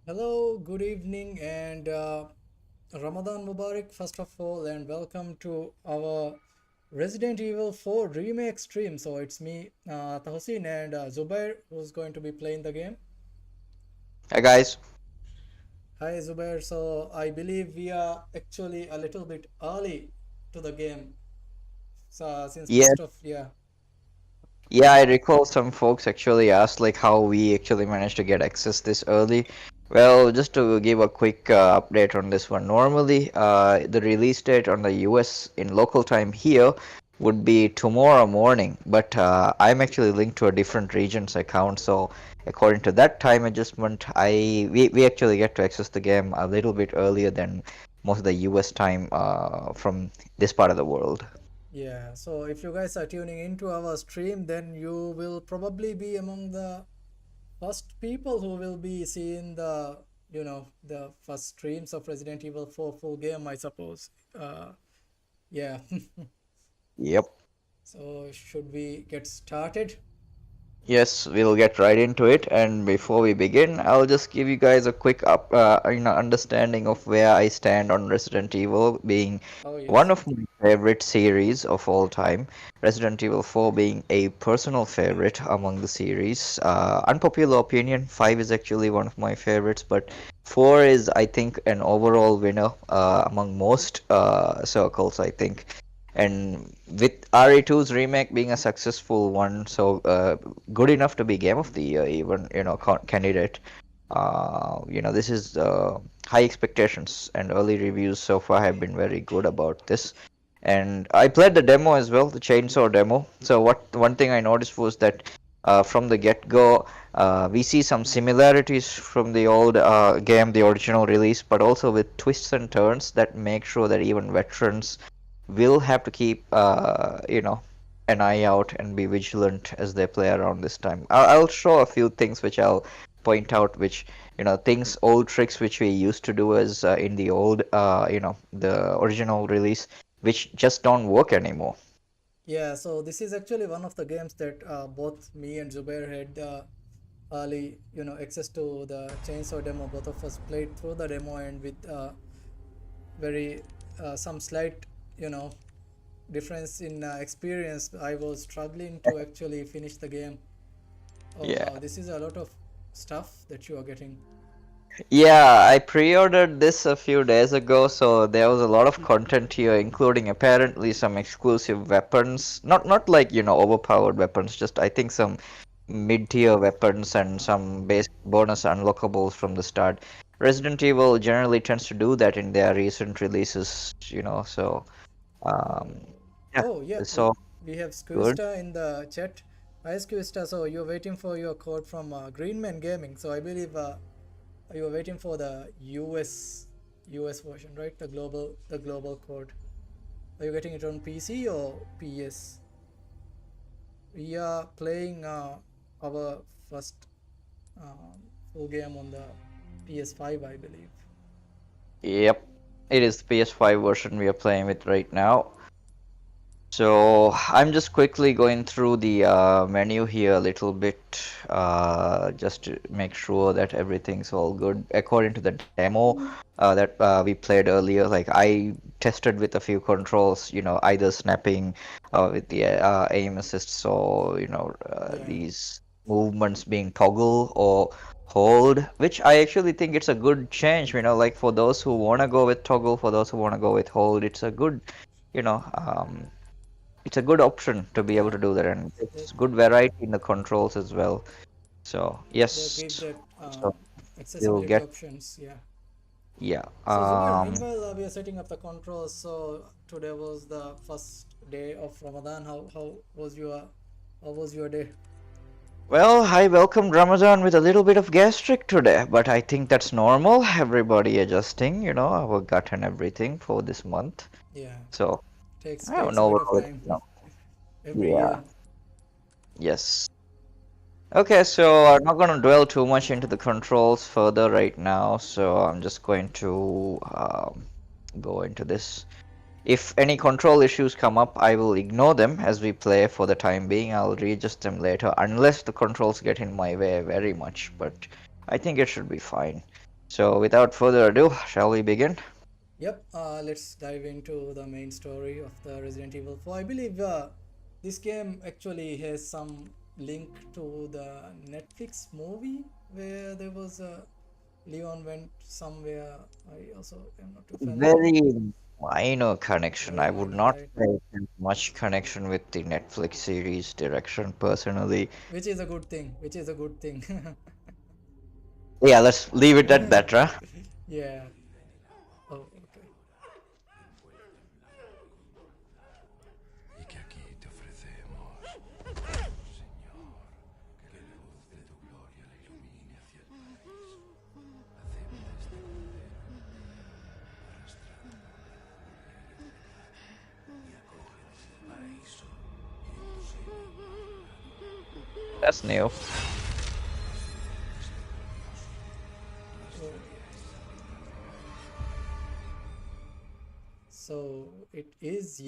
Hello, good evening, and Ramadan Mubarak, first of all, and welcome to our Resident Evil 4 remake stream. So, it's me, Tahosin, and Zubair, who's going to be playing the game. Hey guys, Hi, Zubair. So, I believe we are actually a little bit early to the game. So, since yeah, most of, yeah. yeah, I recall some folks actually asked like how we actually managed to get access this early. Well, just to give a quick update on this one. Normally, the release date on the US in local time here would be tomorrow morning, but I'm actually linked to a different region's account, so according to that time adjustment, we actually get to access the game a little bit earlier than most of the US time from this part of the world. Yeah, so if you guys are tuning into our stream, then you will probably be among the first people who will be seeing the first streams of Resident Evil 4 full game, I suppose. Yeah. Yep. So should we get started? Yes, we'll get right into it. And before we begin, I'll just give you guys a quick understanding of where I stand on Resident Evil, being Oh one yes. of my favorite series of all time. Resident Evil 4 being a personal favorite among the series. Unpopular opinion, 5 is actually one of my favorites, but 4 is, I think, an overall winner among most circles, I think. And with RE2's remake being a successful one, so good enough to be Game of the Year, even candidate. This is high expectations, and early reviews so far have been very good about this. And I played the demo as well, the Chainsaw demo. So what one thing I noticed was that from the get-go, we see some similarities from the old game, the original release, but also with twists and turns that make sure that even veterans will have to keep an eye out and be vigilant as they play around this time. I'll show a few things which I'll point out, which things, old tricks which we used to do as in the old the original release, which just don't work anymore. Yeah, so this is actually one of the games that both me and Zubair had early, access to the Chainsaw demo. Both of us played through the demo and with very some slight, you know, difference in experience. I was struggling to actually finish the game. Oh Yeah. wow, this is a lot of stuff that you are getting. Yeah, I pre-ordered this a few days ago, so there was a lot of content here, including apparently some exclusive weapons. Not like, overpowered weapons, just I think some mid-tier weapons and some base bonus unlockables from the start. Resident Evil generally tends to do that in their recent releases, so um yeah, Oh yeah, so we have good. Squista in the chat. Hi Squista, so you're waiting for your code from Greenman Gaming. So I believe you're waiting for the US version, right? The global code. Are you getting it on PC or PS? We are playing our first um, full game on the PS5, I believe. Yep. It is the PS5 version we are playing with right now. So I'm just quickly going through the menu here a little bit, just to make sure that everything's all good according to the demo that we played earlier. Like I tested with a few controls, either snapping with the aim assist, or Yeah. these movements being toggle or hold, which I actually think it's a good change. Like for those who wanna go with toggle, for those who wanna go with hold, it's a good, you know. It's a good option to be able Yeah. to do that, and They it's good variety in the controls as well. So they yes, give that so you'll accessibility get, options. Yeah. yeah. So Zubair, meanwhile we are setting up the controls. So today was the first day of Ramadan. How was your day? Well, I welcomed Ramadan with a little bit of gastric today, but I think that's normal. Everybody adjusting, our gut and everything for this month. Yeah, So takes I don't takes a know bit what of all it, time every yeah, year. yes. Okay, so I'm not going to dwell too much into the controls further right now, so I'm just going to go into this. If any control issues come up, I will ignore them as we play for the time being. I'll readjust them later, unless the controls get in my way very much, but I think it should be fine. So without further ado, shall we begin? Yep, let's dive into the main story of the Resident Evil 4. I believe this game actually has some link to the Netflix movie where there was a Leon went somewhere. I also am not too familiar. Very minor connection. Very I would minor, not right? say it has much connection with the Netflix series direction personally. Which is a good thing. Which is a good thing. Yeah, let's leave it at that, huh? Yeah. Oh, okay. Y que aquí te ofrecemos, Señor, que la luz de tu gloria la ilumine hacia el paraíso. Hacemos de este cordero, arrastrado por la furia y acógenos en el paraíso y en tu seno. That's new. Oh. So it is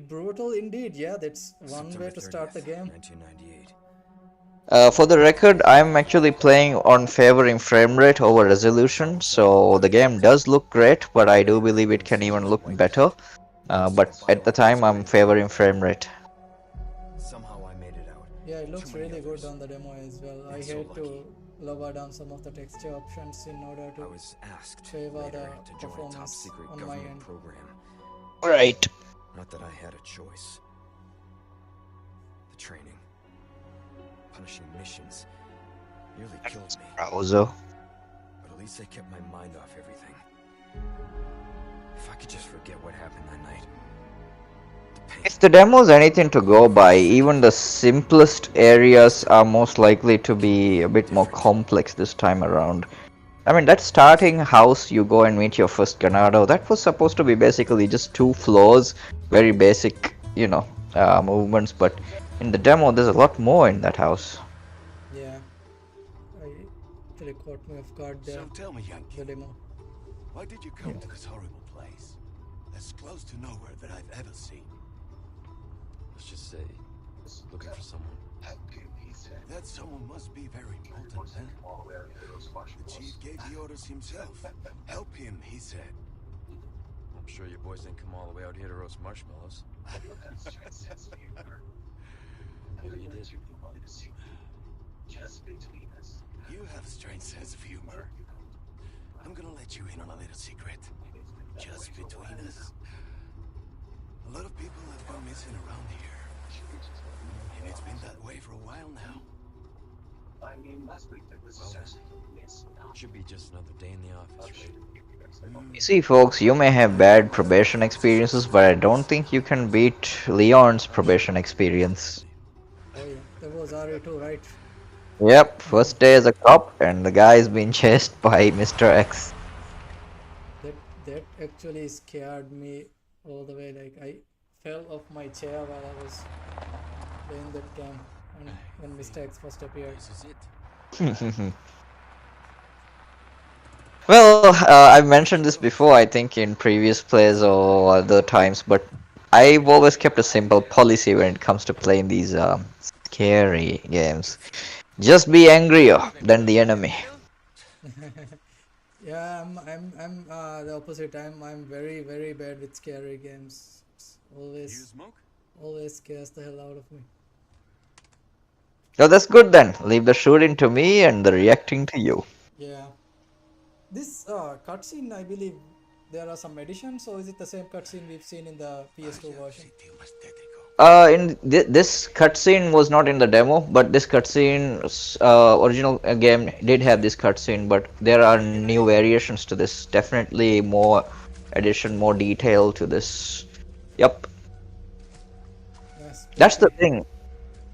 brutal indeed. Yeah, that's one way September to start the 30th, game. 1998. For the record, I'm actually playing on favoring frame rate over resolution, so the game does look great, but I do believe it can even look better. But at the time, I'm favoring frame rate. Somehow I made it out. Yeah, it Too looks many really good others. on the demo as well. I Been so had lucky. to lower down some of the texture options in order I to was asked favor later the to join a top performance secret on my government end. program. Right. Not that I had a choice. The training, punishing missions, nearly killed me. Browser. But at least I kept my mind off everything. If I could just forget what happened that night. The pain. If the demo is anything to go by, even the simplest areas are most likely to be a bit more complex this time around. I mean, that starting house you go and meet your first Ganado, that was supposed to be basically just two floors, very basic, movements, but in the demo there's a lot more in that house. Yeah, I actually caught me off guard there. So tell me, The Yankee, demo. why did you come to this horrible place? As close to nowhere that I've ever seen. Let's just say, looking for someone. That someone must be very important, huh? The chief gave the orders himself. Help him, he said. I'm sure you boys didn't come all the way out here to roast marshmallows. Maybe you did. You have a strange sense of humor. I'm gonna let you in on a little secret. Just between us. A lot of people have gone missing around here. And it's been that way for a while now. Should be just another day in the office, right? You see, folks, you may have bad probation experiences, but I don't think you can beat Leon's probation experience. Oh yeah, that was RA2, right? Yep, first day as a cop, and the guy is being chased by Mr. X. That that actually scared me all the way. Like I fell off my chair while I was playing that game, and when Mr. X first appeared. This is it. Well, I've mentioned this before, I think, in previous plays or other times, but I've always kept a simple policy when it comes to playing these scary games. Just be angrier than the enemy. Yeah, I'm the opposite. I'm very very bad with scary games. It's always scares the hell out of me. So that's good then. Leave the shooting to me and the reacting to you. Yeah. This cutscene, I believe there are some additions, or is it the same cutscene we've seen in the PS2 version? Sitio más tétrico. This cutscene was not in the demo, but this cutscene, original game did have this cutscene, but there are new variations to this. Definitely more addition, more detail to this. Yep, Yes, that's the pretty. thing.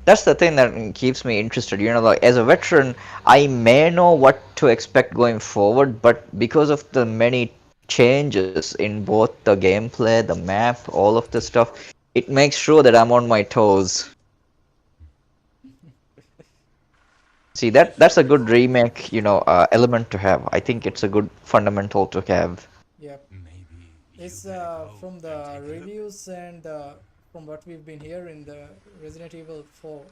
That's the thing that keeps me interested. Like as a veteran, I may know what to expect going forward, but because of the many changes in both the gameplay, the map, all of the stuff, it makes sure that I'm on my toes. See, that's a good remake, element to have. I think it's a good fundamental to have. Yep. Maybe It's you better go from and the take a look. reviews and from what we've been hearing, the Resident Evil 4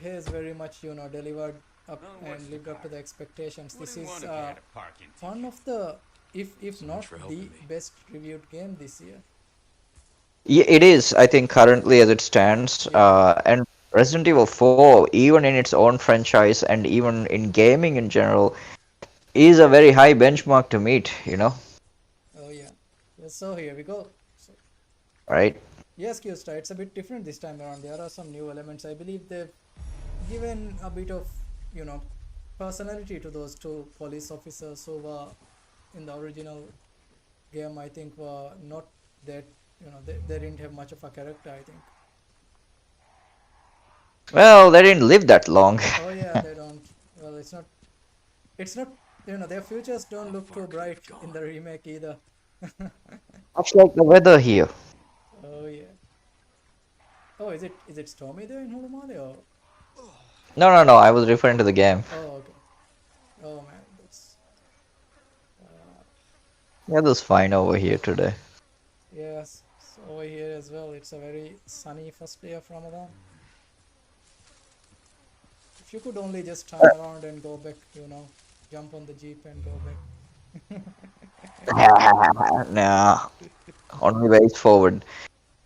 has very much delivered up Oh, what's and the lived up to the car? expectations. This Wouldn't is want to get a parking one ticket. of the, if So not much for the helping me. best reviewed game this year. Yeah, it is, I think, currently as it stands. Yeah. And Resident Evil 4, even in its own franchise and even in gaming in general, is a very high benchmark to meet, Oh yeah. So here we go. So right? yes, Kyostra, it's a bit different this time around. There are some new elements. I believe they've given a bit of, you know, personality to those two police officers who were in the original game. I think were not that, they didn't have much of a character, I think. Well, they didn't live that long. Oh yeah, they don't. Well, it's not, their futures don't How look far too could they bright have in gone? the remake either. Much like the weather here. Oh yeah. Oh, is it stormy there in Holomale or? No, no, no, I was referring to the game. Oh okay. Oh man, that's Weather's fine over here today. yes. So over here as well, it's a very sunny first day of Ramadan. If you could only just turn around and go back, jump on the jeep and go back. Nah, only ways forward.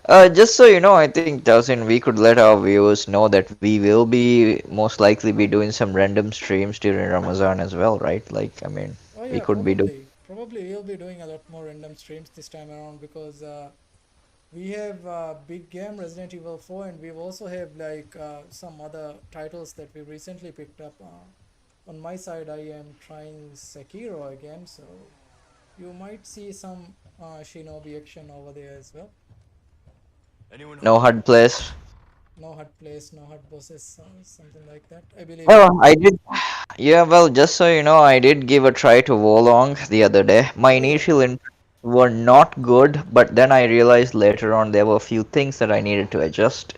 Just so you know, I think, Dawson, we could let our viewers know that we will be most likely be doing some random streams during Ramadan as well, right? Like, I mean, Oh we yeah, could be doing. probably we'll be doing a lot more random streams this time around because we have big game Resident Evil 4 and we also have like some other titles that we recently picked up. On my side, I am trying Sekiro again, so you might see some Shinobi action over there as well. Anyone No home? hard place. No hard place, no hard bosses, something like that. I believe. Well, I did. Yeah, well, just so you know, I did give a try to Wolong the other day. My Oh yeah. initial were not good, but then I realized later on there were a few things that I needed to adjust.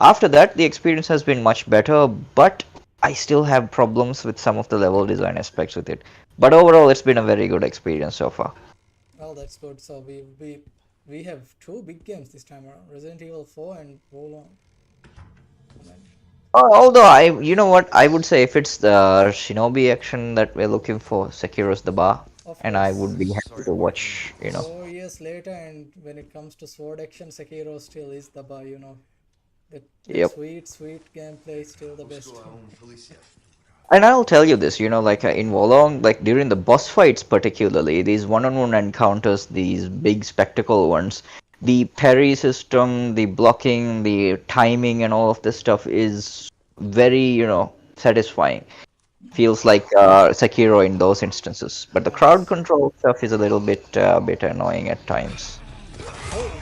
After that, the experience has been much better, but I still have problems with some of the level design aspects with it. But overall, it's been a very good experience so far. Well, that's good. So we have two big games this time around: Resident Evil 4 and Wolong. Oh man, Although you know what, I would say if it's the Shinobi action that we're looking for, Sekiro's the bar, of and I course. would be happy Sorry to to barge in. watch, 4 years later, and when it comes to sword action, Sekiro still is the bar. That Yep. sweet gameplay is still the best. And I'll tell you this, like in Wolong, like during the boss fights particularly, these one-on-one encounters, these big spectacle ones, the parry system, the blocking, the timing, and all of this stuff is very, satisfying. Feels like Sekiro in those instances. But the crowd Nice. control stuff is a little bit annoying at times. Oh,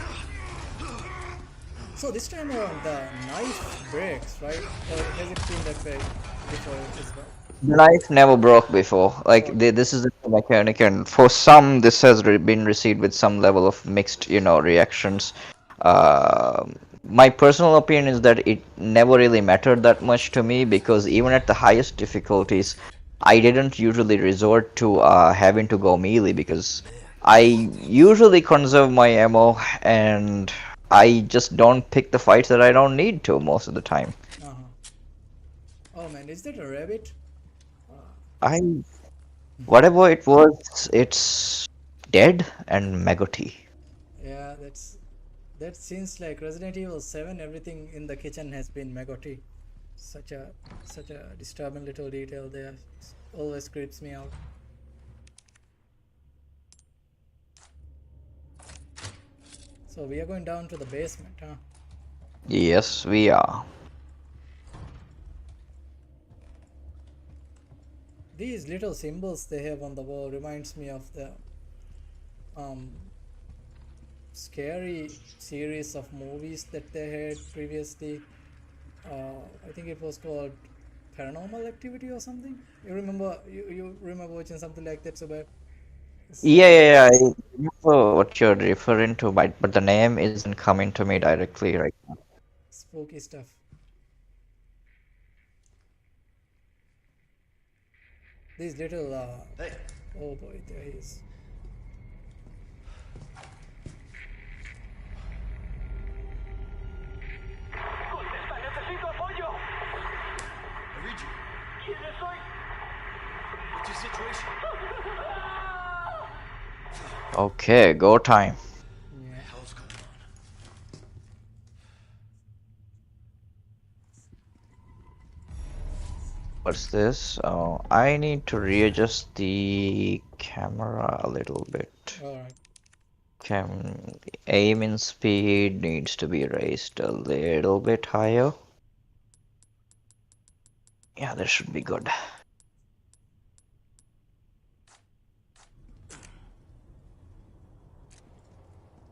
so this time around the knife breaks, right? Or has it been that way before as well? The knife never broke before. Like Okay. this is the mechanic, and for some, this has been received with some level of mixed, reactions. Uh, my personal opinion is that it never really mattered that much to me because even at the highest difficulties, I didn't usually resort to having to go melee because I usually conserve my ammo and I just don't pick the fights that I don't need to most of the time. Uh-huh. Oh man, is that a rabbit? I Whatever it was, it's dead and maggoty. Yeah, that seems like Resident Evil 7. Everything in the kitchen has been maggoty. Such a disturbing little detail there. Always creeps me out. So we are going down to the basement, huh? Yes, we are. These little symbols they have on the wall reminds me of the um scary series of movies that they had previously. I think it was called Paranormal Activity or something. You remember watching something like that, so bad. Yeah, So yeah, yeah. I remember what you're referring to, but the name isn't coming to me directly right now. spooky stuff. These little Hey, oh boy, there he is. I read you. Okay, go time. Yeah. Hell's going on? What's this? Oh, I need to readjust the camera a little bit. All right. The aim in speed needs to be raised a little bit higher. Yeah, this should be good.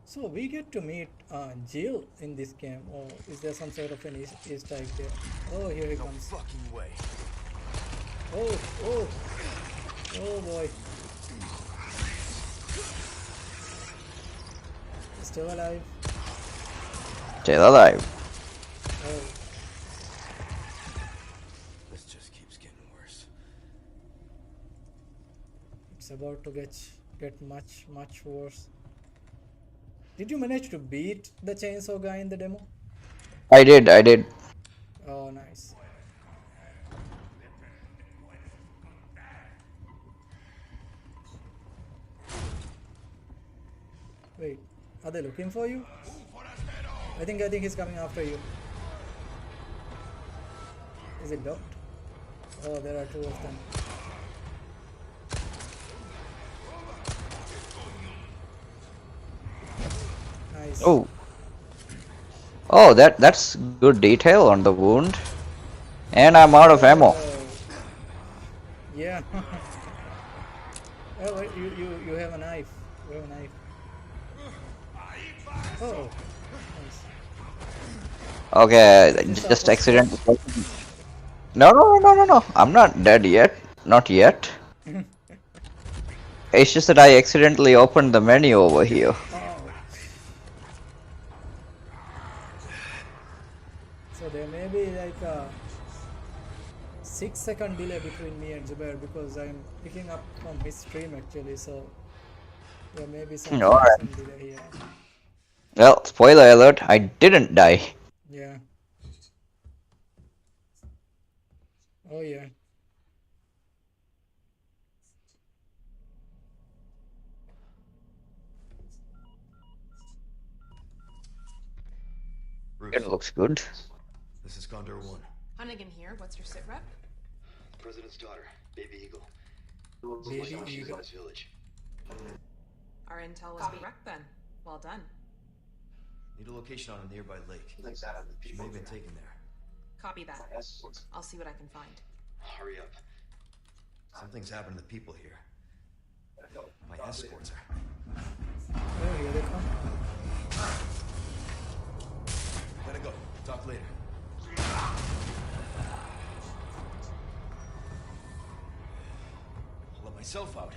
So we get to meet Jill in this game, or is there some sort of an Easter egg there? Oh, here he No comes. fucking way. Oh, oh, oh boy. He's still alive. Still alive. Oh, This just keeps getting worse. it's about to get much worse. Did you manage to beat the chainsaw guy in the demo? I did. Oh, nice. Wait, are they looking for you? I think he's coming after you. Is it docked? Oh, there are two of them. Nice. Oh. Oh, that's good detail on the wound. And I'm out of ammo. Oh, yeah. Oh, wait, you have a knife. You have a knife. Oh, nice. Okay, Is this our just first kill? accidentally. No. I'm not dead yet. Not yet. It's just that I accidentally opened the menu over here. Oh. So there may be like a 6-second delay between me and Zubair because I'm picking up from his stream actually. So there may be some Alright. delay here. Well, spoiler alert, I didn't die. Yeah. Oh yeah. Bruce, It looks good. this is Condor 1. Hunnigan here. What's your sit rep? President's daughter, Baby Eagle. Baby She's Eagle. in his village. Our intel was correct then. Well done. Need a location on a nearby lake. She may have been taken there. Copy that. I'll see what I can find. Hurry up. Something's happened to the people here. My escorts are. Oh, here they come. Gotta go. Talk later. I'll let myself out.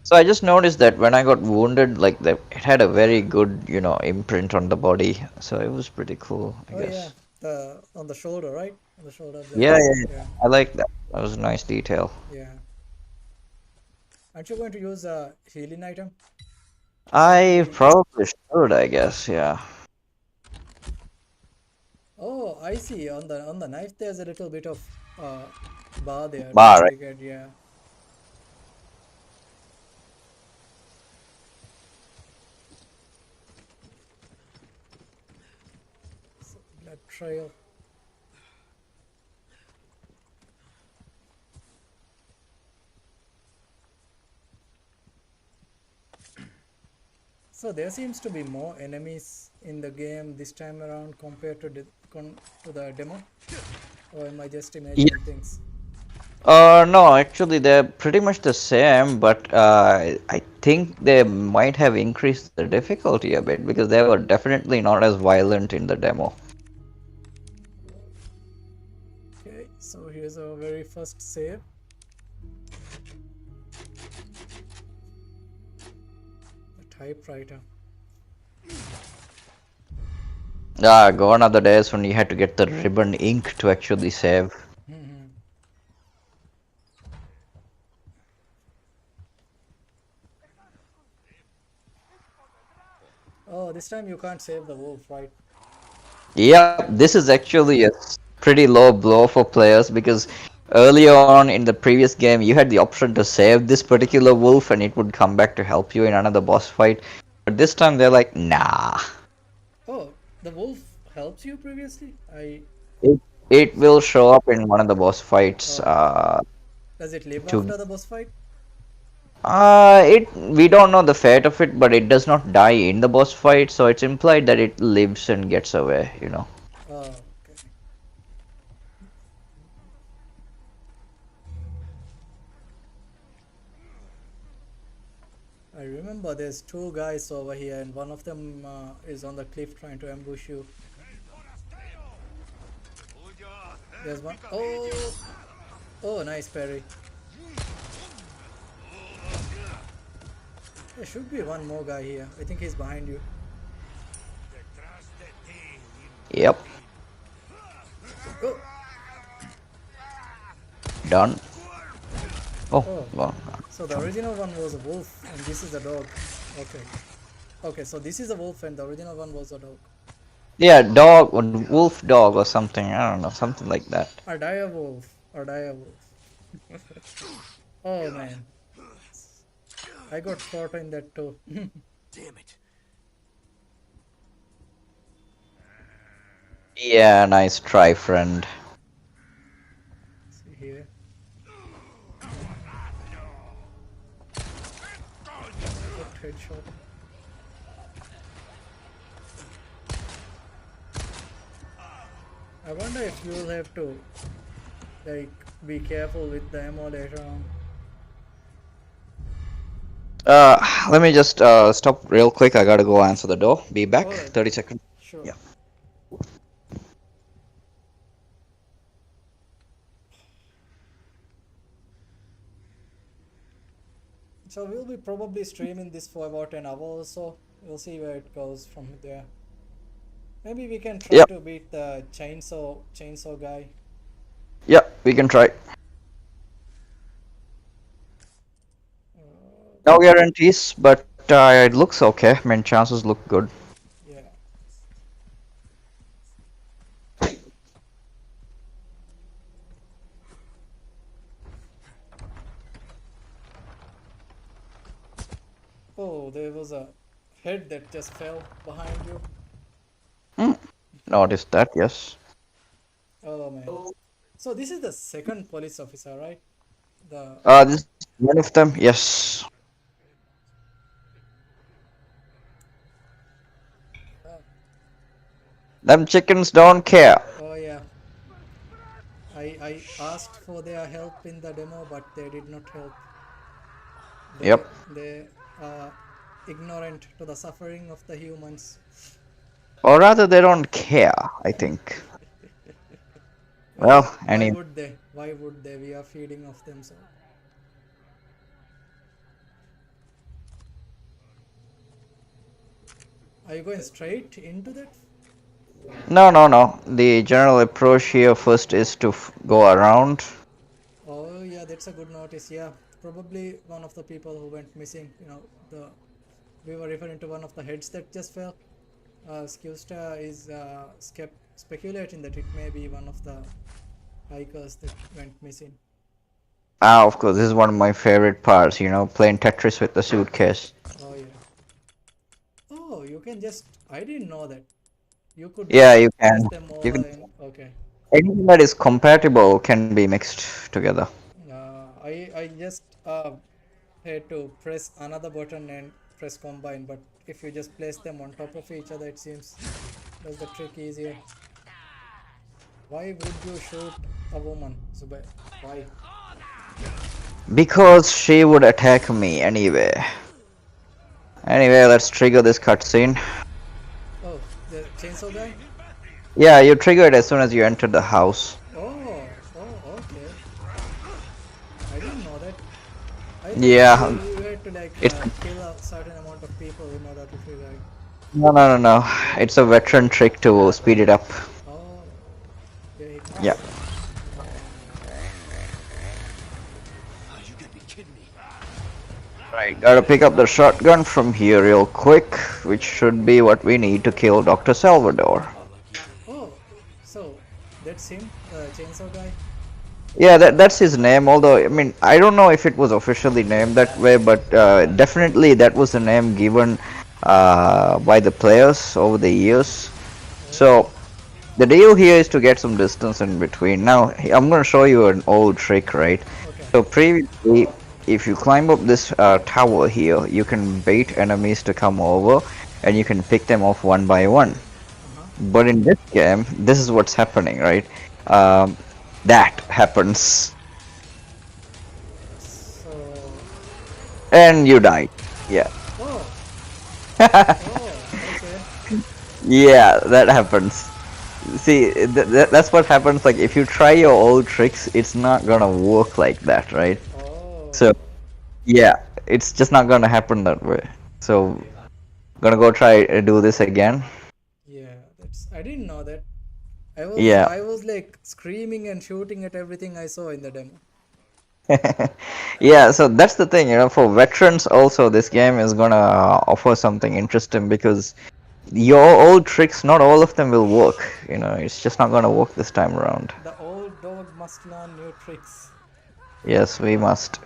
So I just noticed that when I got wounded, like it had a very good, imprint on the body. So it was pretty cool, I Oh yeah, guess. the on the shoulder, right? On the shoulder of the Yeah, knife. yeah, yeah. Yeah, I like that. That was a nice detail. yeah. Aren't you going to use a healing item? I probably should, I guess, yeah. Oh, I see. On the knife, there's a little bit of uh, bar there to Bar, right? indicate. Yeah. So, blood trail. So there seems to be more enemies in the game this time around compared to the demo. Or am I just imagining things? No, actually they're pretty much the same, but I think they might have increased the difficulty a bit because they were definitely not as violent in the demo. Okay, so here's our very first save. The typewriter. Gone are the days when you had to get the ribbon ink to actually save. Mhm. Oh, this time you can't save the wolf, right? Yep, this is actually a pretty low blow for players because earlier on in the previous game you had the option to save this particular wolf and it would come back to help you in another boss fight. But this time they're like, nah. Oh, the wolf helps you previously? It will show up in one of the boss fights. Oh, does it live To after the boss fight? it we don't know the fate of it, but it does not die in the boss fight, so it's implied that it lives and gets away. You know. Oh, okay. I remember there's two guys over here, and one of them is on the cliff trying to ambush you. There's one. Oh, oh, nice parry. There should be one more guy here. I think he's behind you. Yep. Oh, Done. Oh, oh. well, So the original one was a wolf, and this is a dog. Okay. Okay, so this is a wolf, and the original one was a dog. yeah, dog or wolf dog or something. I don't know, something like that. A dire wolf. A dire wolf. Oh man. I got caught in that too. Damn it. Yeah, nice try, friend. See here. Perfect headshot. I wonder if you will have to like be careful with the ammo later on. Let me just stop real quick. I gotta go answer the door. Be back. Alright. 30 seconds. Sure. Yeah. So we'll be probably streaming this for about an hour or so. We'll see where it goes from there. Maybe we can try Yep. to beat the chainsaw guy. Yeah, we can try. No guarantees, but it looks okay. I mean, chances look good. Yeah. Oh, there was a head that just fell behind you. Noticed that, yes. Oh man. So this is the second police officer, right? The This is one of them, yes. Them chickens don't care. oh yeah. I asked for their help in the demo, but they did not help. Yep. They are ignorant to the suffering of the humans. Or rather, they don't care, I think. Well, Why would they? Why would they? We are feeding off them, so. Are you going straight into that? no. The general approach here first is to go around. Oh yeah, that's a good notice. Yeah, probably one of the people who went missing. You know, we were referring to one of the heads that just fell. Skusta is speculating that it may be one of the hikers that went missing. Ah, of course, this is one of my favorite parts, playing Tetris with the suitcase. Oh yeah. Oh, you can just. I didn't know that. You could Yeah, just you place can. them all You can. in. Okay. Anything that is compatible can be mixed together. I just had to press another button and press combine, but if you just place them on top of each other, it seems does the trick easier. Why would you shoot a woman, Zubair? Why? Because she would attack me anyway. Anyway, let's trigger this cutscene. Oh, the chainsaw guy? Yeah, you trigger it as soon as you enter the house. Oh, okay. I didn't know that. I thought Yeah, you had to like it's kill a certain amount of people in order to trigger it. no. It's a veteran trick to speed it up. Oh, okay. Yeah. Oh, you gotta be kidding me. Right, gotta pick up the shotgun from here real quick, which should be what we need to kill Dr. Salvador. So that's him, the chainsaw guy. Yeah, that's his name. Although I mean, I don't know if it was officially named that way, but definitely that was the name given by the players over the years. So the deal here is to get some distance in between. Now I'm gonna show you an old trick, right? Okay. So previously, if you climb up this tower here, you can bait enemies to come over, and you can pick them off one by one. Uh-huh. But in this game, this is what's happening, right? Um, that happens, So and you died. Yeah. oh oh okay. Yeah, that happens. See, that's what happens. Like, if you try your old tricks, it's not gonna work like that, right? Oh So, yeah, it's just not gonna happen that way. So, gonna go try do this again. yeah, that's I didn't know that. I was Yeah. I was like screaming and shooting at everything I saw in the demo. Yeah, so that's the thing, for veterans also, this game is gonna offer something interesting because your old tricks, not all of them will work. It's just not gonna work this time around. The old dog must learn new tricks. Yes, we must.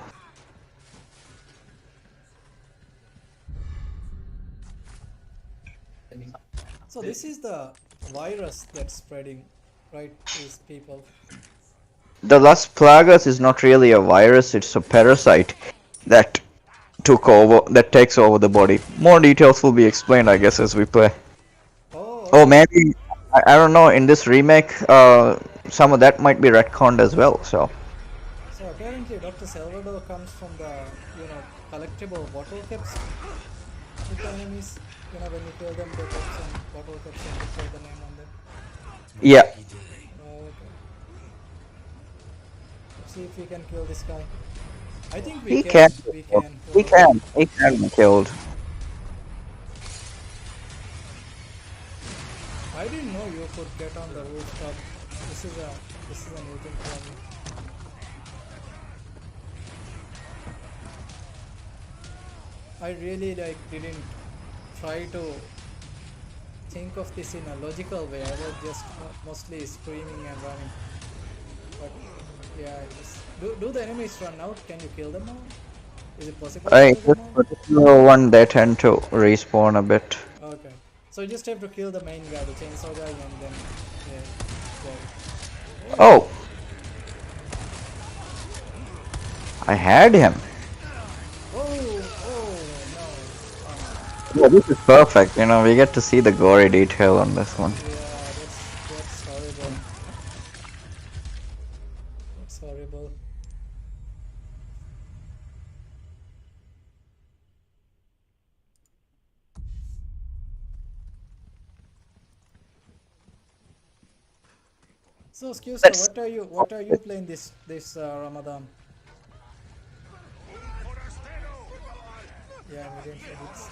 So this is the virus that's spreading, right? These people. The Las Plagas is not really a virus, it's a parasite that that takes over the body. More details will be explained, I guess, as we play. Oh, Oh, okay. maybe, I don't know, in this remake, some of that might be retconned as well, so. So apparently Dr. Salvador comes from the, collectible bottle caps with the enemies. When you kill them, they get some bottle caps and you put the name on them. Yeah. Oh, okay. Let's see if we can kill this guy. I think we He can. can. We can. He can. He can be killed. I didn't know you could get on the rooftop. This is a new thing for me. I really didn't try to think of this in a logical way. I was just mostly screaming and running. But yeah, do the enemies run out? Can you kill them all? Is it possible to kill This them all? particular one, they tend to respawn a bit. Okay. So you just have to kill the main guy, the chainsaw guy, and then yeah. Oh! I had him. Oh no. Yeah, this is perfect. We get to see the gory detail on this one. Yeah, that's horrible. That's horrible. So, excuse me, what are you playing this Ramadan? Yeah, we didn't edit.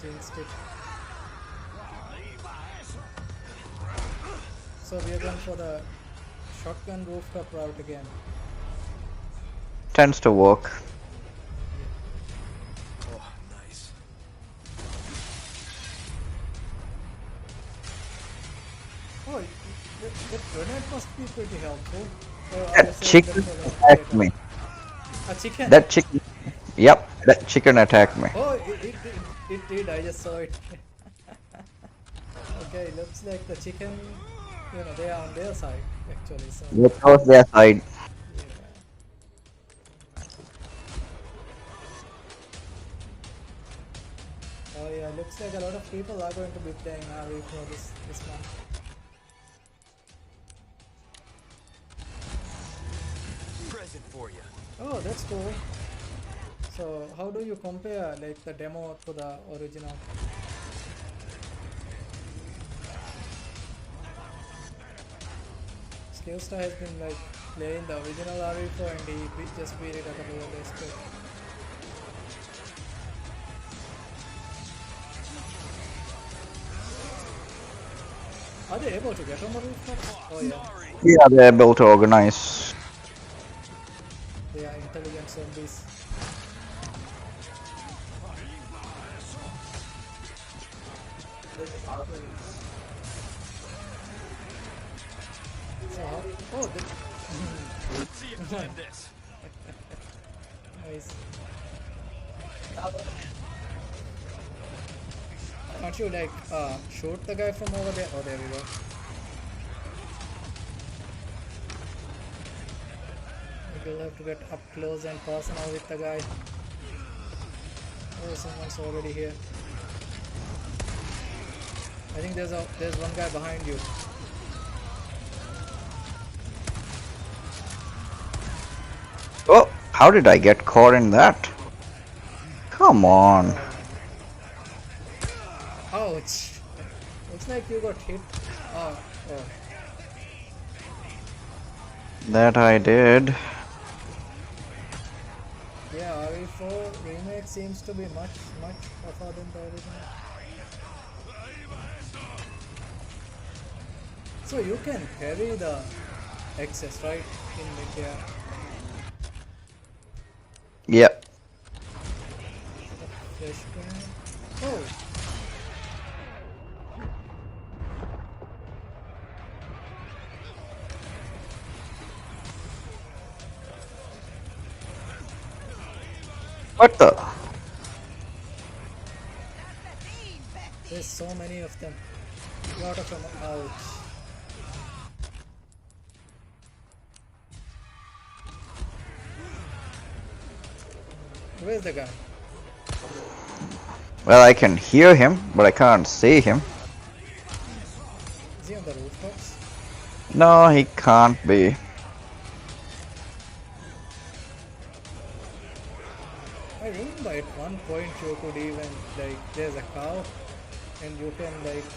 Jinxed it. So we are going for the shotgun rooftop route again. Tends to work. Oh, nice. Oh, that grenade must be pretty helpful. Or are you That saving chicken that for the attacked later? me. A chicken? That chicken. Yep, that chicken attacked me. Oh, it did. I just saw it. Okay, looks like the chicken, they are on their side actually. So That was their side. yeah. Oh yeah, looks like a lot of people are going to be playing RE for this month. Present for you. Oh, that's cool. So how do you compare the demo to the original? Skillstar has been playing the original RE4 and he just beat it a couple of days ago. Are they able to get on the rooftop? Oh yeah, Yeah, they're able to organize. they are intelligent zombies. So oh, Let's see if you get this. nice. Can't you like shoot the guy from over there? Oh, there we go. You'll have to get up close and personal with the guy. Oh, someone's already here. I think there's one guy behind you. Oh, how did I get caught in that? Come on. Ouch! Looks like you got hit. Oh. That I did. Yeah, RE4 remake seems to be much tougher than the original. So you can parry the excess, right? In mid-air. Yep. Flash grenade. Oh! What the? There's so many of them. Lot of them. Ouch. Where's the guy? Well, I can hear him, but I can't see him. Is he on the rooftops? No, he can't be. I remember at one point you could even like there's a cow and you can like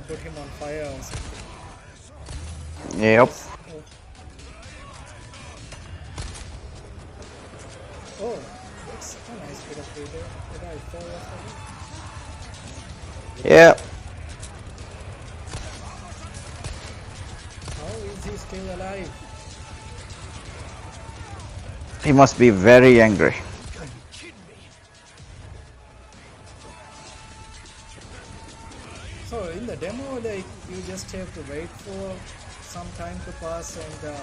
put him on fire or something. Yep. Oh, that's a nice bit of detail. Did I fall off of Yep. it? How is he still alive? He must be very angry. So in the demo, like you just have to wait for some time to pass and the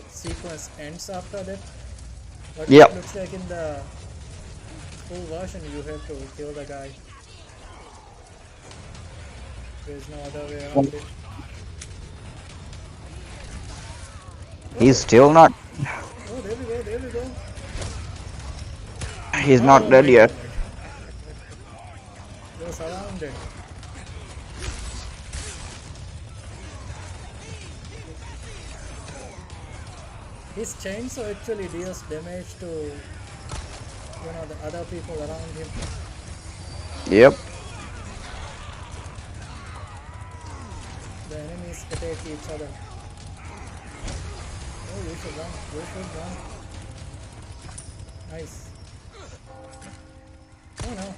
sequence ends after that. But Yep. it looks like in the full version you have to kill the guy. There's no other way around it. He's still not. Oh, there we go, there we go. He's not Oh dead my yet. God. You're surrounded. His chainsaw actually deals damage to the other people around him. Yep. The enemies attack each other. Oh, you should run. You should run. Nice. Oh no.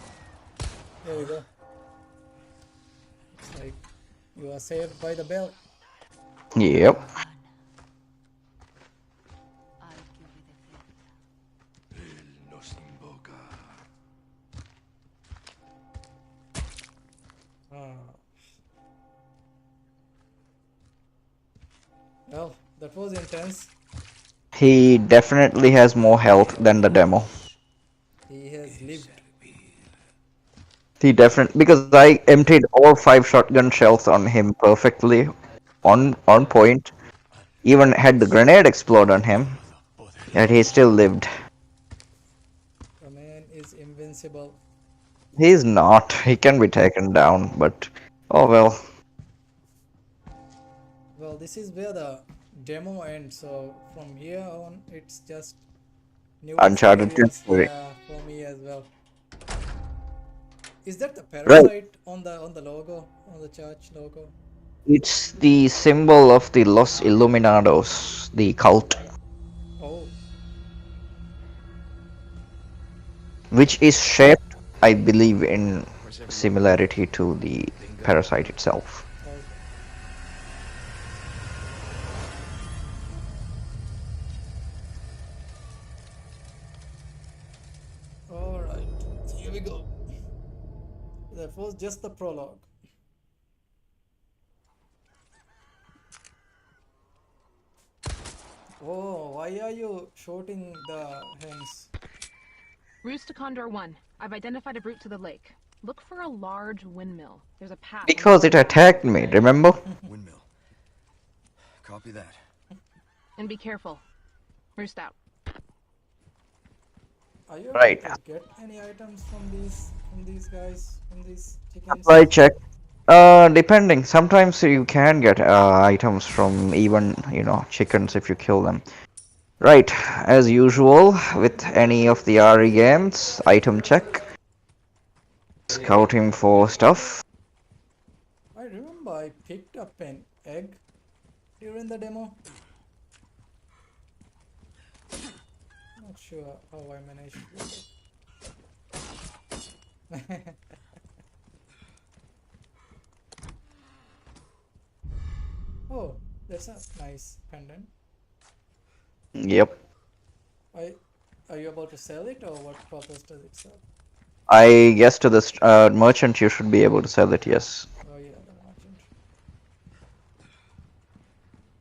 There we go. It's like you are saved by the bell. Yep. Él nos invoca. Well, that was intense. He definitely has more health than the demo. He has lived. He definitely, because I emptied all 5 shotgun shells on him perfectly, on point. Even had the grenade explode on him, yet he still lived. The man is invincible. He's not. He can be taken down, but oh well. Well, this is where the demo ends. So from here on, it's just new Uncharted experience. territory. Yeah, for me as well. Is that the Right. parasite on the logo, on the church logo? It's the symbol of the Los Illuminados, the cult, Oh, which is shaped, I believe, in similarity to the parasite itself. okay. Alright, here we That was just the prologue. Oh, why are you shooting the hens? Roost to Condor 1. I've identified a route to the lake. Look for a large windmill. There's a path. Because it attacked me, remember? Windmill. Copy that. And be careful. Roost out. Are you able Right. to get any items from these guys, from these chickens? Supply check. Depending. Sometimes you can get items from even, chickens if you kill them. Right, as usual with any of the RE games, item check. Scouting for stuff. I remember I picked up an egg during the demo. Not sure how I managed to do it. Oh, that's a nice pendant. Yep. Are you about to sell it, or what purpose does it serve? I guess to this merchant you should be able to sell it, yes. Oh yeah, the merchant.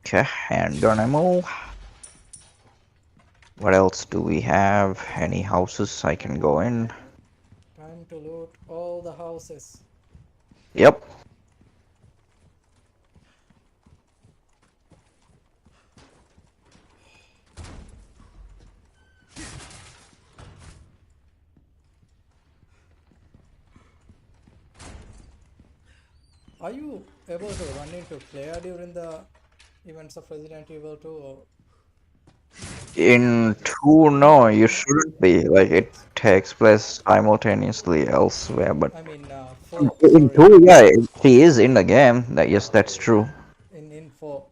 Okay, handgun ammo. What else do we have? Any houses I can go in? Time to loot all the houses. Yep. Are you able to run into Claire during the events of Resident Evil 2, or In 2, no, you shouldn't be. Like, it takes place simultaneously elsewhere, but I mean 4, in sorry, 2, yeah, she is in the game. Yes, that's true. in 4.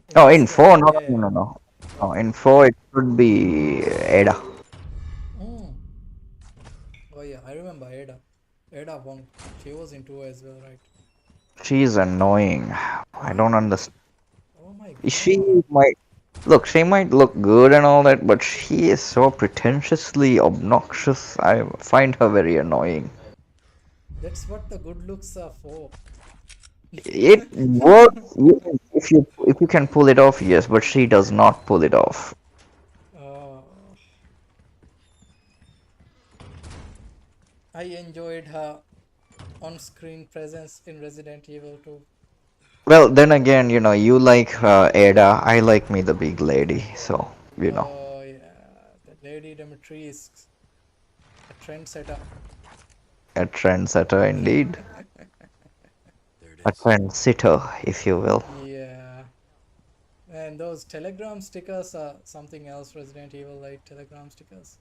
In Oh, this in game, 4, no, yeah, no, yeah. no, no. No, Okay. in 4 it should be Ada. Mm. Oh yeah, I remember Ada. Ada Wong. She was in 2 as well, right? She's annoying. I don't Why? understand. Oh my She god. might she might look good and all that, but she is so pretentiously obnoxious. I find her very annoying. That's what the good looks are for. It works if you can pull it off, yes, but she does not pull it off. Uh, I enjoyed her on-screen presence in Resident Evil 2. Well, then again, you like Ada, I like me the big lady, so Oh yeah, the Lady Dimitri is a trendsetter. a trendsetter indeed, There it a is. trendsetter, if you will. Yeah. And those telegram stickers are something else, Resident Evil like telegram stickers.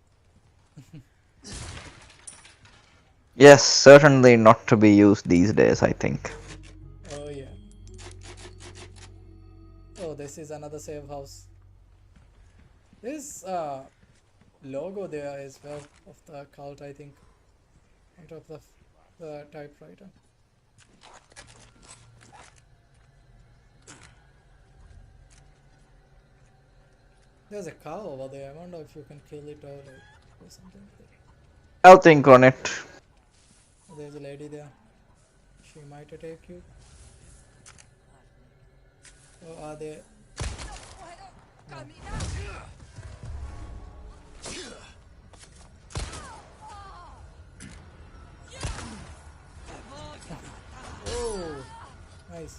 Yes, certainly not to be used these days, I think. Oh yeah. Oh, this is another save house. There's a logo there as well of the cult, I think, on top of the typewriter. There's a cow over there. I wonder if you can kill it, or like or something like that. I'll think on it. Oh, there's a lady there. She might attack you. Or are they? No. Oh, nice.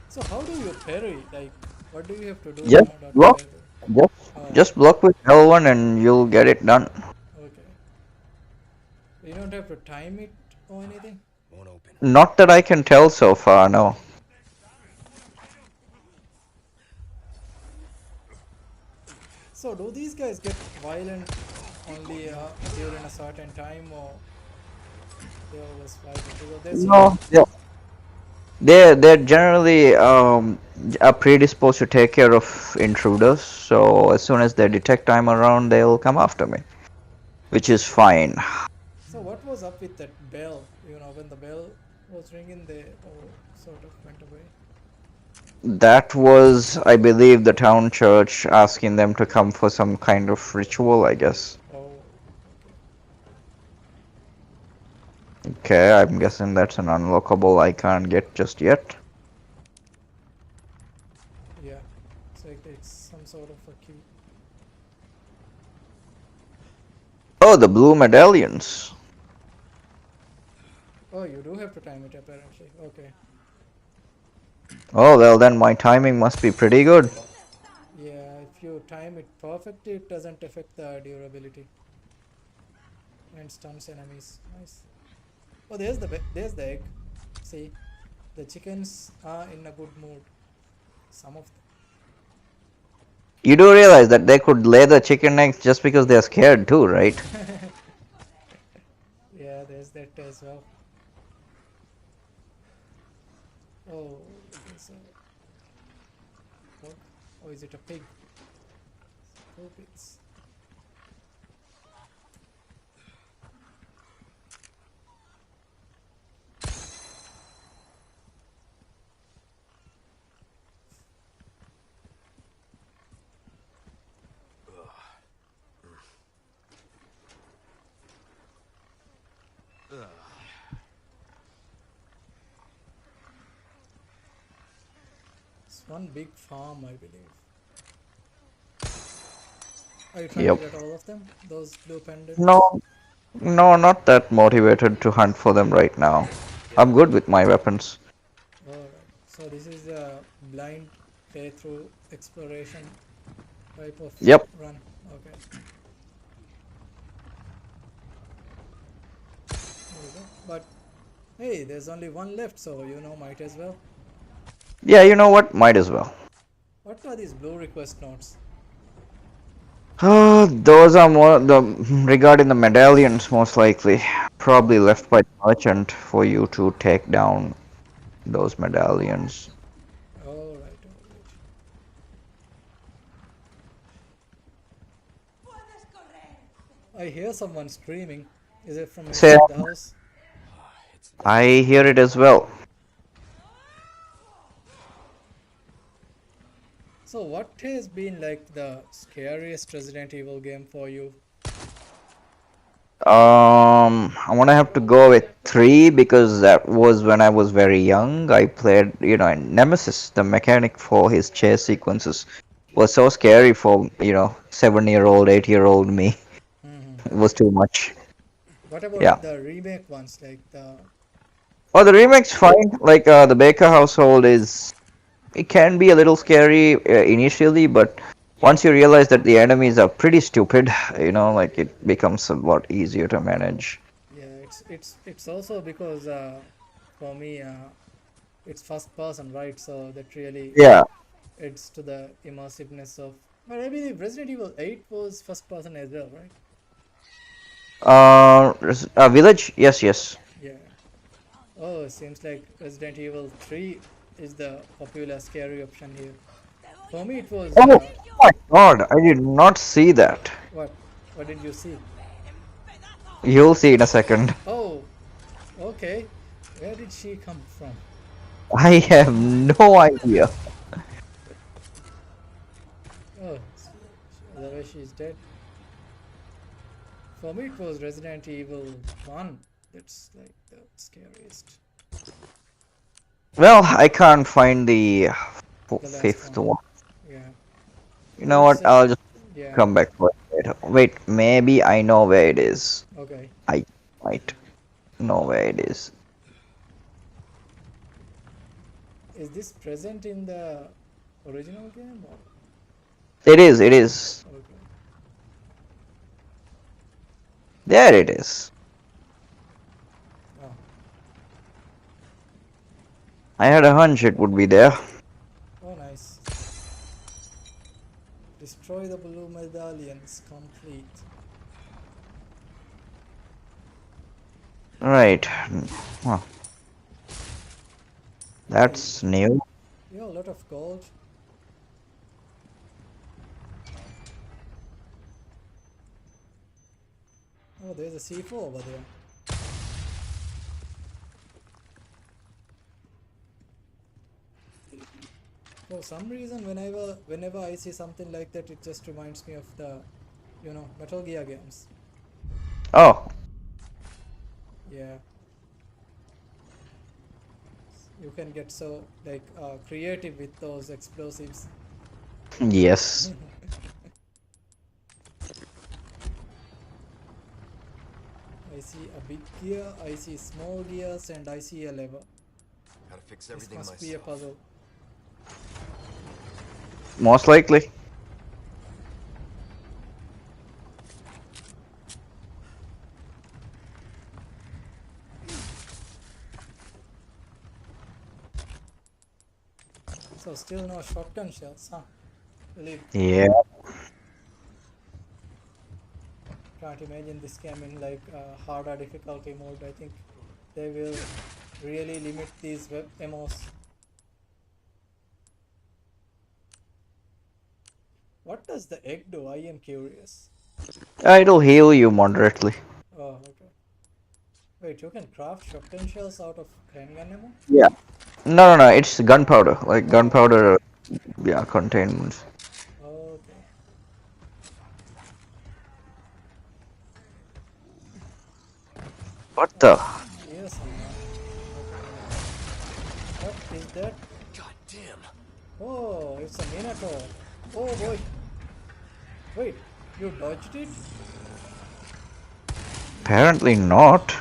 So how do you parry? Like, what do you have to do in Just order to block, parry? just, Oh, just block with L1 and you'll get it done. okay. You don't have to time it or anything? Won't open. Not that I can tell so far, no. So do these guys get violent only during a certain time, or they always violent? Because they seem No, yeah. They're generally are predisposed to take care of intruders, so as soon as they detect I'm around, they'll come after me, which is fine. So what was up with that bell? You know, when the bell was ringing, they all sort of went away. That was, I believe, the town church asking them to come for some kind of ritual, I guess. Oh, okay. Okay, I'm guessing that's an unlockable I can't get just yet. Yeah, it's like it's some sort of a key. Oh, the blue medallions. Oh, you do have to time it apparently. Okay. Oh, well, then my timing must be pretty good. Yeah, if you time it perfectly, it doesn't affect the durability and stuns enemies. Nice. Oh, there's the egg. See, the chickens are in a good mood. Some of them. You do realize that they could lay the chicken eggs just because they're scared too, right? Yeah, there's that as well. Oh, there's a what? Oh, is it a pig? Two pigs. It's one big farm, I believe. Are you trying to Yep. get all of them? Those blue pendants? No, no, not that motivated to hunt for them right now. I'm good with my weapons. Alright. So this is a blind playthrough exploration type of Yep. run. Okay. There we go. But hey, there's only one left, so might as well. Yeah, you know what? Might as well. What are these blue request notes? Those are more regarding the medallions, most likely. Probably left by the merchant for you to take down those medallions. Alright. I hear someone screaming. Is it from Say, inside the house? I hear it as well. So what has been like the scariest Resident Evil game for you? I'm gonna have to go with 3 because that was when I was very young. I played, Nemesis, the mechanic for his chase sequences was so scary for, 7-year-old, 8-year-old me. It was too much. What about Yeah. the remake ones, like the Well, the remake's fine. Like, the Baker household it can be a little scary initially, but once you realize that the enemies are pretty stupid, like it becomes a lot easier to manage. yeah, it's also because for me it's first person, right? So that really Yeah. adds to the immersiveness of. But I believe Resident Evil 8 was first person as well, right? Village? Yes, yes. Yeah. Oh, it seems like Resident Evil 3 is the popular scary option here. For me, it was Oh my god, I did not see that. what? What did you see? You'll see in a second. Oh, okay. Where did she come from? I have no idea. Oh, the way she's dead. For me, it was Resident Evil 1. That's like the scariest. Well, I can't find the The last fifth one. one. Yeah. You know It's what? I'll just yeah. come back for it later. Wait, maybe I know where it is. Okay. I might know where it is. Is this present in the original game or? It is, it is. Okay. There it is. Oh, I had a hunch it would be there. oh, nice. Destroy the blue medallions. Complete. Right. Huh. That's new. Yeah, a lot of gold. Oh, there's a C4 over there. For some reason, whenever I see something like that, it just reminds me of the, Metal Gear games. Oh, Yeah. You can get so like creative with those explosives. Yes. I see a big gear, I see small gears, and I see a lever. Gotta fix This everything must be a myself. puzzle. Most likely. So still no shotgun shells, huh? Believe. Yeah. Can't imagine this game in like harder difficulty mode. I think they will really limit these web emos. What does the egg do? I am curious. It'll heal you moderately. Oh, okay. Wait, you can craft shotgun shells out of handgun ammo? Yeah. No, it's gunpowder. Like gunpowder, yeah, containments. Okay. What the? Here's some. What is that? God damn. Oh, it's a Minotaur. Oh boy. Wait, you dodged it? Apparently not.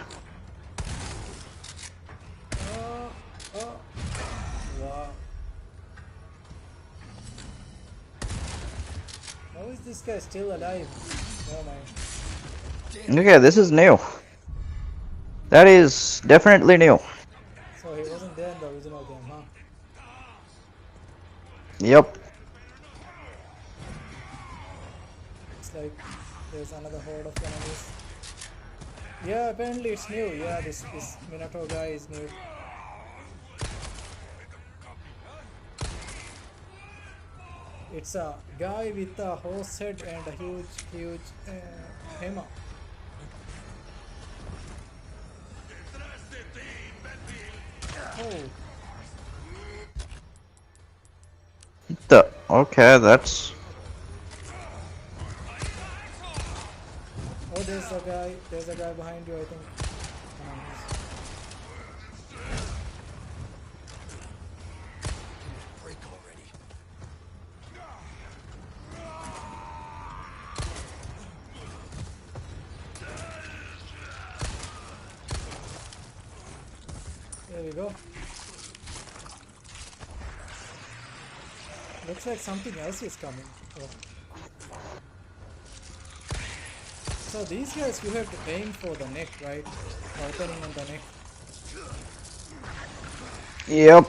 Oh. Wow. How is this guy still alive? Never mind. Okay, this is new. That is definitely new. So he wasn't there in the original game, huh? Yep. It's like there's another horde of enemies. Yeah, apparently it's new. Yeah, this Minotaur guy is new. It's a guy with a horse head and a huge hammer. Oh, Okay, that's oh, there's a guy behind you, I think. Break already. There we go. Looks like something else is coming. Oh. So these guys, you have to aim for the neck, right? Opening on the neck. yep.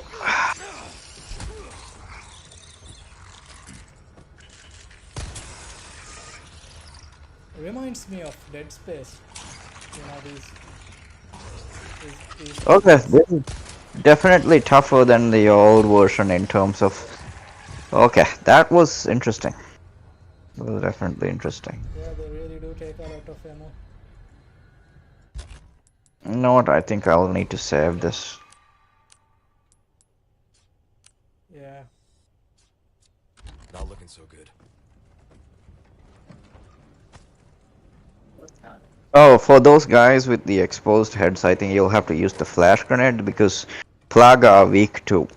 Reminds me of Dead Space. You know these Okay, this is definitely tougher than the old version in terms of. Okay, that was interesting. That was definitely interesting. Yeah, they really do take a lot of ammo. You know what? I think I'll need to save this. Yeah. Not looking so good. Oh, for those guys with the exposed heads, I think you'll have to use the flash grenade because Plaga are weak to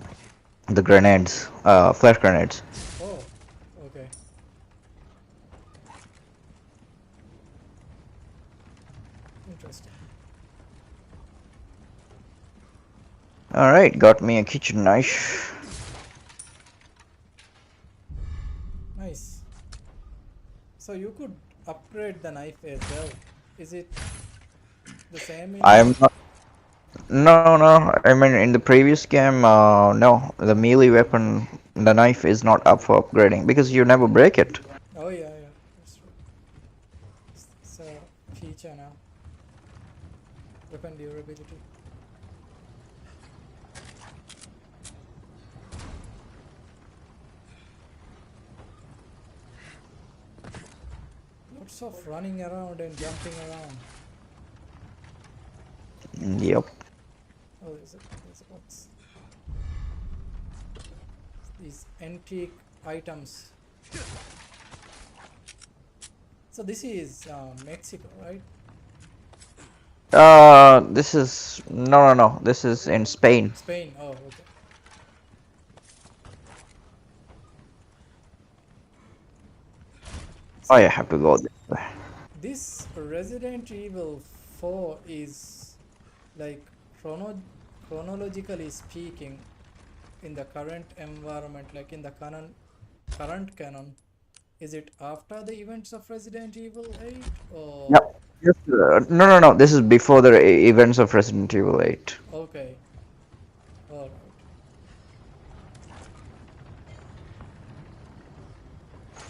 the grenades, flash grenades. Oh, okay. Interesting. Alright, got me a kitchen knife. Nice. So you could upgrade the knife as well. Is it the same in I'm not. No. I mean, in the previous game, no. The melee weapon, the knife is not up for upgrading because you never break it. Oh yeah, that's true. It's a feature now. Weapon durability. Lots of running around and jumping around. Yep. Oh, there's a box. These antique items. So this is Mexico, right? This is no. This is in Spain. Spain. Oh, okay. Oh, I have to go this way. This Resident Evil 4 is like chronologically speaking in the current environment, like in the current canon, is it after the events of Resident Evil 8 or Yep. Yes, no. This is before the events of Resident Evil 8. okay, all right.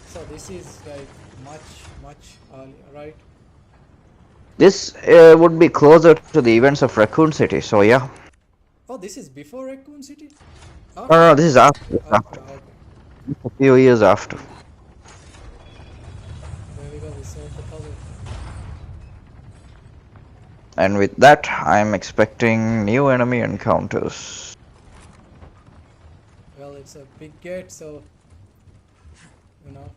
So this is like much earlier, right? This would be closer to the events of Raccoon City. So yeah. Oh, this is before Raccoon City? No. After? This is after. It's After, after. okay. A few years after. There we go, we solved the puzzle. And with that, I'm expecting new enemy encounters. Well, it's a big gate, so you know.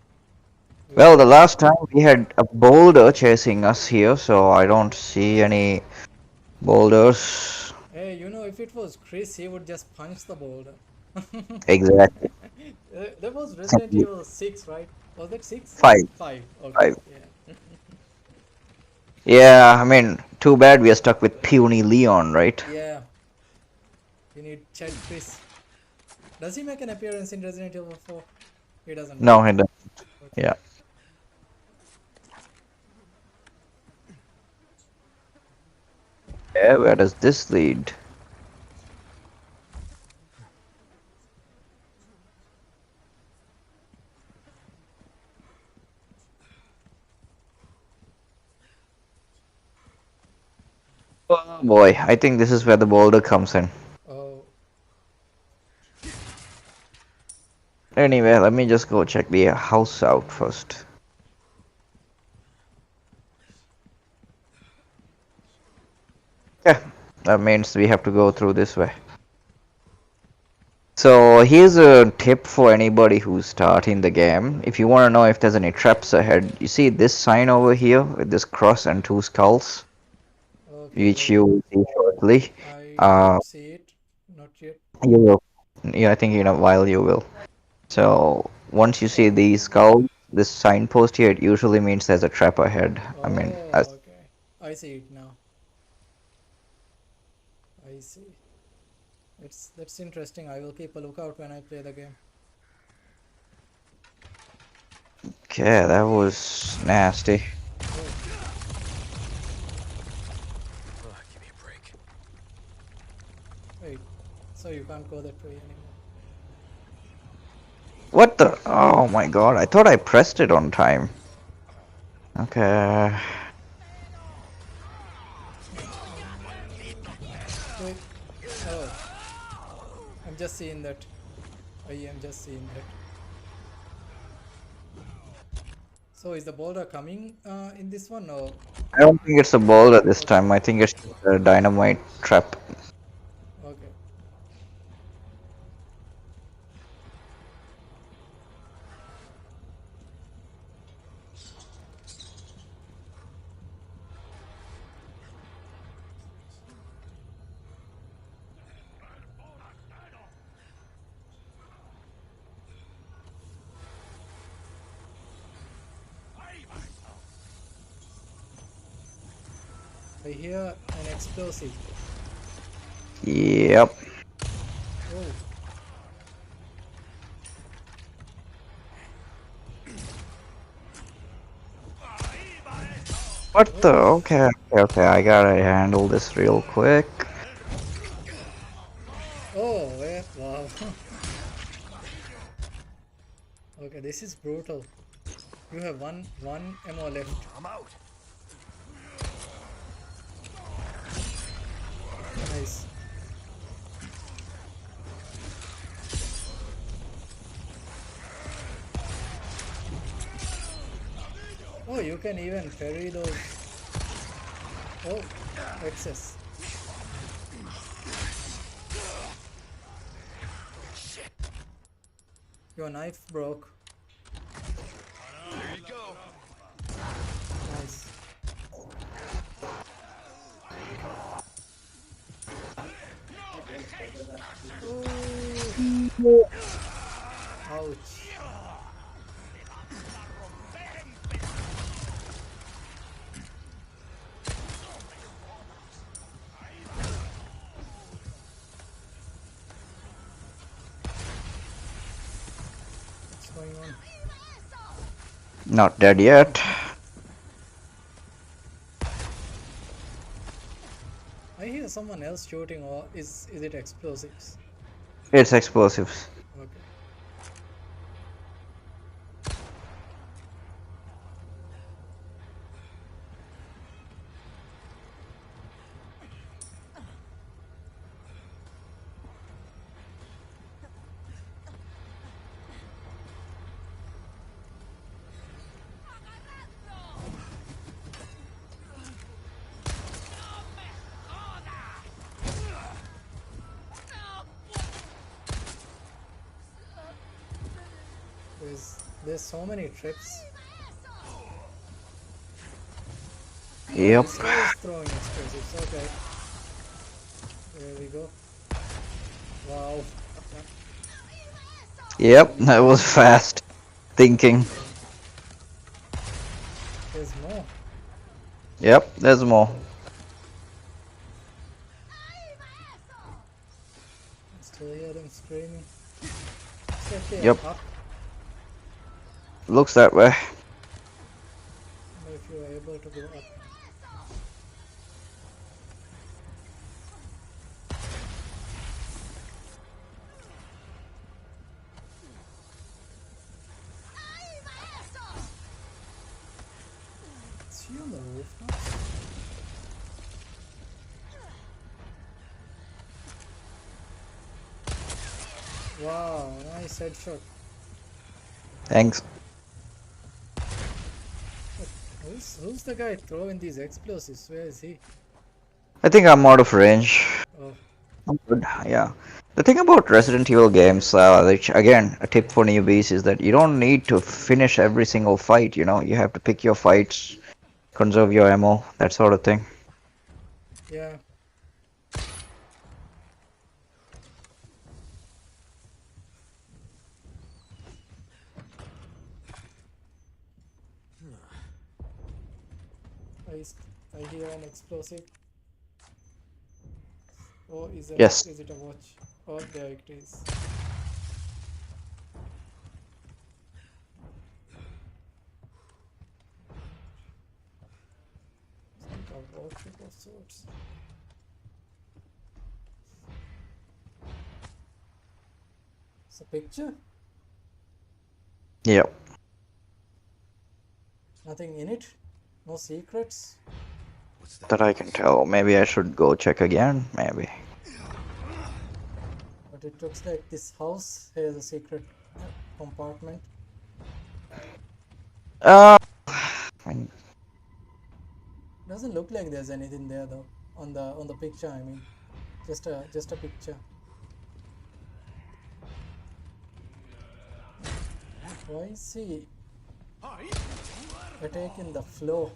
Well, the last time we had a boulder chasing us here, so I don't see any boulders. Hey, you know, if it was Chris, he would just punch the boulder. Exactly. That was Resident Evil 6, right? Was that 6? 5. 5, okay. 5. Yeah. Yeah, I mean, too bad we are stuck with puny Leon, right? Yeah. You need Chad Chris. Does he make an appearance in Resident Evil 4? He doesn't. No, he doesn't. Okay. Yeah. Yeah, where does this lead? Oh boy, I think this is where the boulder comes in. Oh, Anyway, let me just go check the house out first. Yeah, that means we have to go through this way. So here's a tip for anybody who's starting the game. If you want to know if there's any traps ahead, you see this sign over here with this cross and two skulls, okay. which you will see shortly. I Uh, don't see it. Not yet. you will. Yeah, I think in a while you will. So once you see these skulls, this signpost here, it usually means there's a trap ahead. I mean, Oh, okay. I see it now. I see. That's interesting. I will keep a lookout when I play the game. okay, that was nasty. Give me a break. Wait, so you can't go that way anymore. What the? Oh my god, I thought I pressed it on time. Okay. Wait. Oh, I'm just seeing that. I am just seeing that. So is the boulder coming in this one or? I don't think it's a boulder this time. I think it's a dynamite trap. Okay. I hear an explosive. Yep. Oh, What the? Okay, I gotta handle this real quick. oh, yeah, wow. Okay, this is brutal. You have one ammo left. I'm out. Nice. Oh, you can even parry those. Oh, excess. Your knife broke. There you go. Nice. Ouch. What's going on? Not dead yet. I hear someone else shooting, or is it explosives? It's explosives. Okay. There's so many trips. Yep. This guy is throwing explosives. Okay. There we go. Wow. Yep, that was fast thinking. There's more. Yep, there's more. I still hear them screaming. Except they are Yep. up. Looks that way. But if you are able to go up. Is she on the roof now? Wow, nice headshot. Thanks. Who's the guy throwing these explosives? Where is he? I think I'm out of range. Oh, I'm good. Yeah. The thing about Resident Evil games, which again, a tip for newbies, is that you don't need to finish every single fight. You know, you have to pick your fights, conserve your ammo, that sort of thing. yeah. I hear an explosive. Oh, Yes. is it a watch? Oh, there it is. It's like a workshop of sorts. It's a picture? Yep. Nothing in it? No secrets? What's that? That I can tell. Maybe I should go check again. Maybe. But it looks like this house has a secret compartment. Fine. Doesn't look like there's anything there though. On the picture, I mean. Just a picture. Why is he attacking the floor?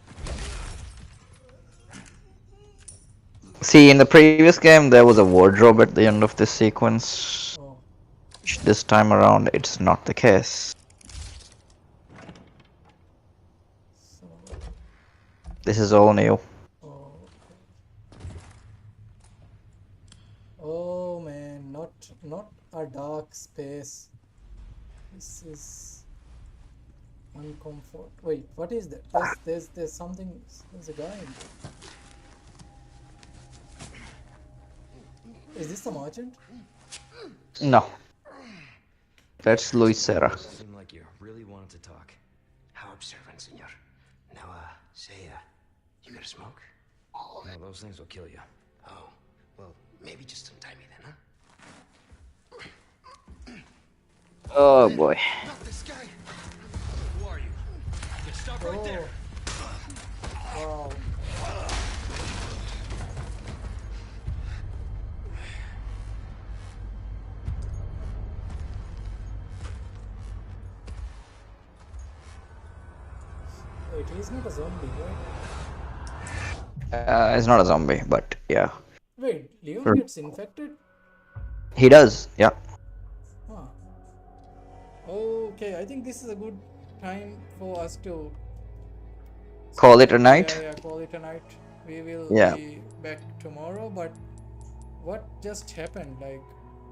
See, in the previous game, there was a wardrobe at the end of this sequence. Oh, This time around, it's not the case. so This is all new. oh, oh man, not a dark space. This is uncomfort. Wait, what is that? There's something. There's a guy in there. Is this the merchant? No. That's Luis Serra. Seemed like you really wanted to talk. How observant, senor. Now, say, you got a smoke? No, those things will kill you. Oh, well, maybe just untie me then, huh? Oh boy. Not this guy! Who are you? You stop right there! Wow. Wait, he's not a zombie, right? It's not a zombie, but yeah. Wait, Leon gets infected? He does, yeah. Huh. Okay, I think this is a good time for us to Call stop it it. a Yeah, night. yeah, call it a night. We will Yeah. be back tomorrow, but what just happened? Like,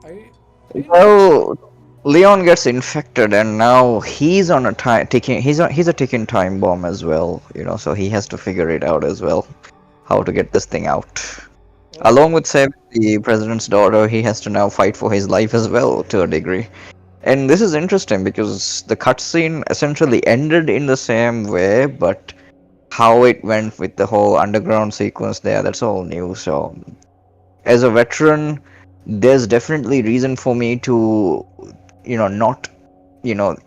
I didn't get. Well, Leon gets infected, and now he's on a time ticking. He's a ticking time bomb as well. So he has to figure it out as well, how to get this thing out. Oh, Along with saving the president's daughter, he has to now fight for his life as well to a degree. And this is interesting because the cutscene essentially ended in the same way, but how it went with the whole underground sequence there, that's all new. So, as a veteran, there's definitely reason for me to, not,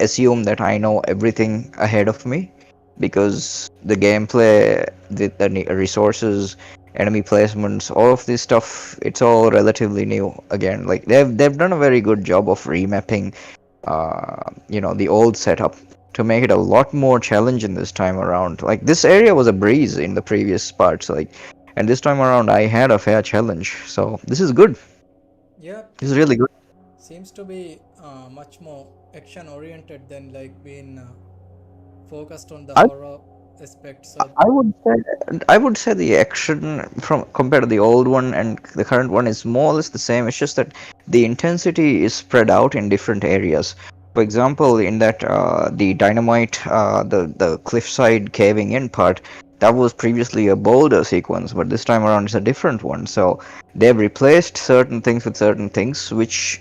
assume that I know everything ahead of me, because the gameplay, the resources, enemy placements, all of this stuff, it's all relatively new again. Like they've done a very good job of remapping the old setup to make it a lot more challenging this time around. Like this area was a breeze in the previous parts, like, and this time around I had a fair challenge. So this is good. yeah, This it is really good. seems to be much more action oriented than like being focused on the I horror aspect. So, I would say I would say the action from compared to the old one and the current one is more or less the same. It's just that the intensity is spread out in different areas. For example, in that the dynamite, the cliffside caving in part, that was previously a boulder sequence, but this time around it's a different one. So they've replaced certain things with certain things, which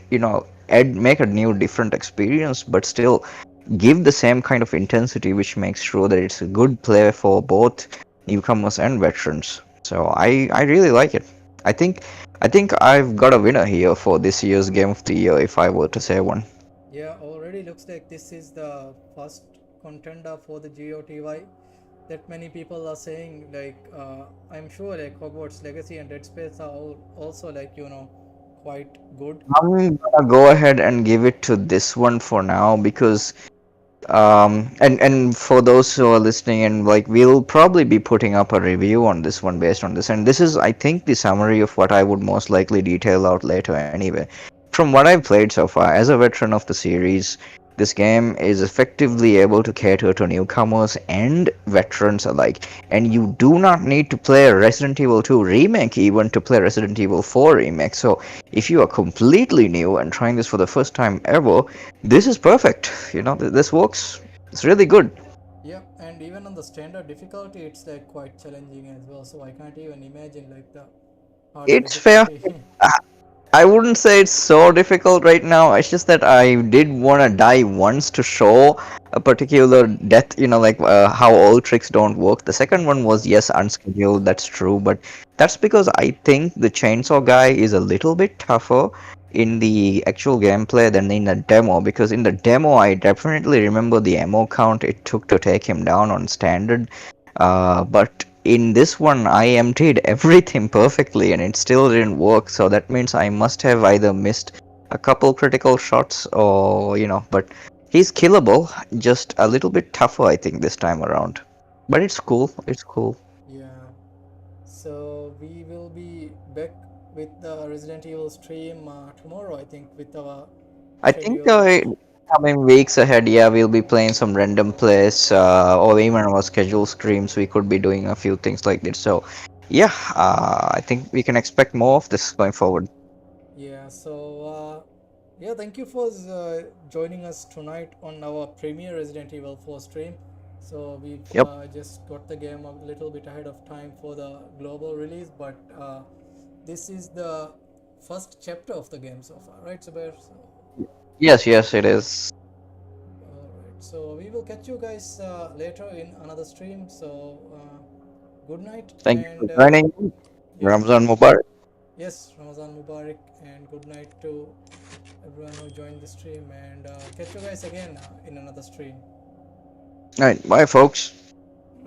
add make a new different experience, but still give the same kind of intensity, which makes sure that it's a good play for both newcomers and veterans. So I really like it. I think I think I've got a winner here for this year's Game of the Year if I were to say one. yeah, already looks like this is the first contender for the GOTY that many people are saying. Like, I'm sure like Hogwarts Legacy and Dead Space are all also like quite good. I'm gonna go ahead and give it to this one for now because and for those who are listening, and like we'll probably be putting up a review on this one based on this, and this is I think the summary of what I would most likely detail out later anyway. From what I've played so far as a veteran of the series, this game is effectively able to cater to newcomers and veterans alike, and you do not need to play a Resident Evil 2 remake even to play Resident Evil 4 remake. So if you are completely new and trying this for the first time ever, this is perfect. This works. It's really good. Yeah, and even on the standard difficulty, it's like quite challenging as well. So I can't even imagine like the harder It's fair. difficulty. I wouldn't say it's so difficult right now. It's just that I did want to die once to show a particular death, like how all tricks don't work. The second one was, yes, unscheduled, that's true, but that's because I think the chainsaw guy is a little bit tougher in the actual gameplay than in the demo, because in the demo I definitely remember the ammo count it took to take him down on standard. But in this one, I emptied everything perfectly and it still didn't work. So that means I must have either missed a couple critical shots or, but he's killable, just a little bit tougher, I think, this time around. But it's cool. It's cool. Yeah. So we will be back with the Resident Evil stream tomorrow, I think, with our I think schedule. coming weeks ahead, yeah, we'll be playing some random plays or even our scheduled streams. We could be doing a few things like this. So, yeah, I think we can expect more of this going forward. Yeah. So yeah, thank you for joining us tonight on our premiere Resident Evil 4 stream. So we've Yep. just got the game a little bit ahead of time for the global release, but this is the first chapter of the game so far, right, Zubair? So, Yes, yes, it is. alright. So we will catch you guys later in another stream. So good night Thank you and for joining. yeah, Ramzan Mubarak. yes, Ramazan Mubarak and good night to everyone who joined the stream and catch you guys again in another stream. All right, bye, folks.